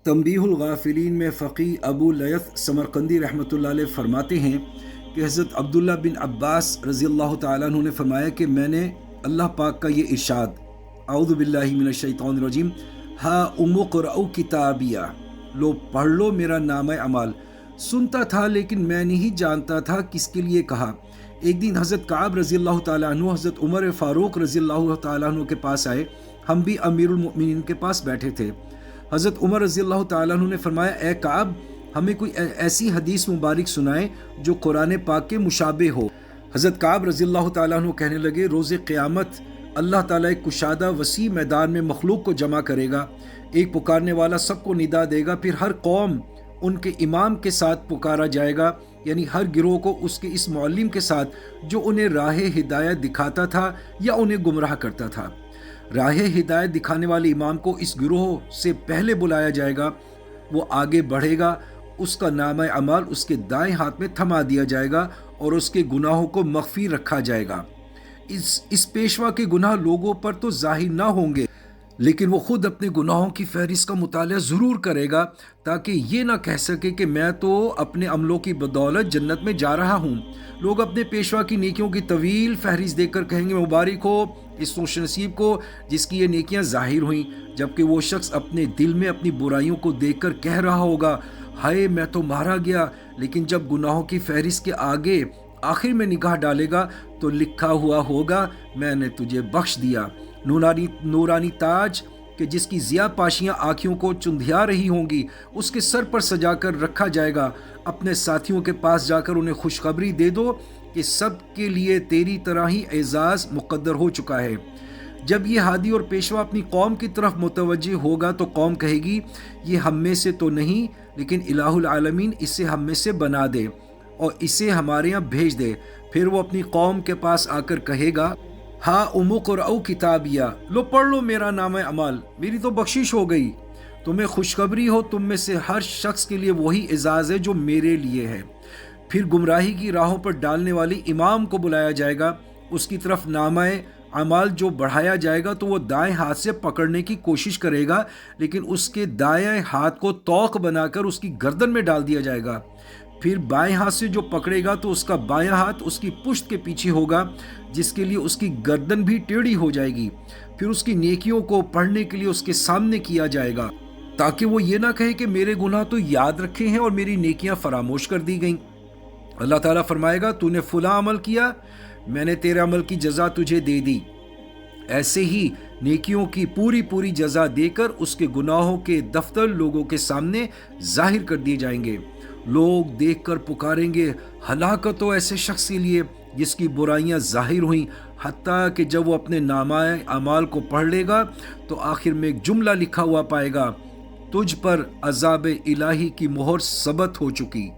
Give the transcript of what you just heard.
تنبیہ الغافلین میں فقی ابو لیث سمرقندی رحمۃ اللہ علیہ فرماتے ہیں کہ حضرت عبداللہ بن عباس رضی اللہ تعالیٰ عنہ نے فرمایا کہ میں نے اللہ پاک کا یہ ارشاد اعوذ باللہ من الشیطان الرجیم ہا اقرؤ کتابیہ لو پڑھ لو میرا نامہ اعمال سنتا تھا لیکن میں نہیں جانتا تھا کس کے لیے کہا۔ ایک دن حضرت کعب رضی اللہ تعالیٰ عنہ حضرت عمر فاروق رضی اللہ تعالیٰ عنہ کے پاس آئے، ہم بھی امیر المؤمنین کے پاس بیٹھے تھے۔ حضرت عمر رضی اللہ تعالیٰ عنہ نے فرمایا اے کعب ہمیں کوئی ایسی حدیث مبارک سنائے جو قرآن پاک کے مشابہ ہو۔ حضرت کعب رضی اللہ تعالیٰ عنہ کہنے لگے روز قیامت اللہ تعالیٰ ایک کشادہ وسیع میدان میں مخلوق کو جمع کرے گا، ایک پکارنے والا سب کو ندا دے گا، پھر ہر قوم ان کے امام کے ساتھ پکارا جائے گا، یعنی ہر گروہ کو اس کے اس معلم کے ساتھ جو انہیں راہ ہدایت دکھاتا تھا یا انہیں گمراہ کرتا تھا۔ راہ ہدایت دکھانے والے امام کو اس گروہ سے پہلے بلایا جائے گا، وہ آگے بڑھے گا، اس کا نامہ اعمال اس کے دائیں ہاتھ میں تھما دیا جائے گا اور اس کے گناہوں کو مغفی رکھا جائے گا۔ اس پیشوا کے گناہ لوگوں پر تو ظاہر نہ ہوں گے، لیکن وہ خود اپنے گناہوں کی فہرست کا مطالعہ ضرور کرے گا تاکہ یہ نہ کہہ سکے کہ میں تو اپنے عملوں کی بدولت جنت میں جا رہا ہوں۔ لوگ اپنے پیشوا کی نیکیوں کی طویل فہرست دیکھ کر کہیں گے مبارک ہو اس خوش نصیب کو جس کی یہ نیکیاں ظاہر ہوئیں، جبکہ وہ شخص اپنے دل میں اپنی برائیوں کو دیکھ کر کہہ رہا ہوگا ہائے میں تو مارا گیا، لیکن جب گناہوں کی فہرست کے آگے آخر میں نگاہ ڈالے گا تو لکھا ہوا ہوگا میں نے تجھے بخش دیا۔ نورانی تاج کہ جس کی ضیاء پاشیاں آنکھوں کو چندھیا رہی ہوں گی اس کے سر پر سجا کر رکھا جائے گا۔ اپنے ساتھیوں کے پاس جا کر انہیں خوشخبری دے دو کہ سب کے لیے تیری طرح ہی اعزاز مقدر ہو چکا ہے۔ جب یہ ہادی اور پیشوا اپنی قوم کی طرف متوجہ ہوگا تو قوم کہے گی یہ ہم میں سے تو نہیں لیکن الہ العالمین اسے ہم میں سے بنا دے اور اسے ہمارے یہاں بھیج دے۔ پھر وہ اپنی قوم کے پاس آ کر کہے گا ہا اقرؤ کتابیہ لو پڑھ لو میرا نامہ اعمال، میری تو بخشش ہو گئی۔ تمہیں خوشخبری ہو تم میں سے ہر شخص کے لیے وہی اعزاز ہے جو میرے لیے ہے۔ پھر گمراہی کی راہوں پر ڈالنے والی امام کو بلایا جائے گا، اس کی طرف نامہ اعمال جو بڑھایا جائے گا تو وہ دائیں ہاتھ سے پکڑنے کی کوشش کرے گا، لیکن اس کے دائیں ہاتھ کو توق بنا کر اس کی گردن میں ڈال دیا جائے گا۔ پھر بائیں ہاتھ سے جو پکڑے گا تو اس کا بایاں ہاتھ اس کی پشت کے پیچھے ہوگا جس کے لیے اس کی گردن بھی ٹیڑھی ہو جائے گی۔ پھر اس کی نیکیوں کو پڑھنے کے لیے اس کے سامنے کیا جائے گا تاکہ وہ یہ نہ کہے کہ میرے گناہ تو یاد رکھے ہیں اور میری نیکیاں فراموش کر دی گئیں۔ اللہ تعالیٰ فرمائے گا تو نے فلاں عمل کیا، میں نے تیرے عمل کی جزا تجھے دے دی۔ ایسے ہی نیکیوں کی پوری جزا دے کر اس کے گناہوں کے دفتر لوگوں کے سامنے ظاہر کر دیے جائیں گے۔ لوگ دیکھ کر پکاریں گے ہلاکت ہو ایسے شخص کے لیے جس کی برائیاں ظاہر ہوئیں، حتیٰ کہ جب وہ اپنے نامہ اعمال کو پڑھ لے گا تو آخر میں ایک جملہ لکھا ہوا پائے گا تجھ پر عذاب الہی کی مہر ثبت ہو چکی۔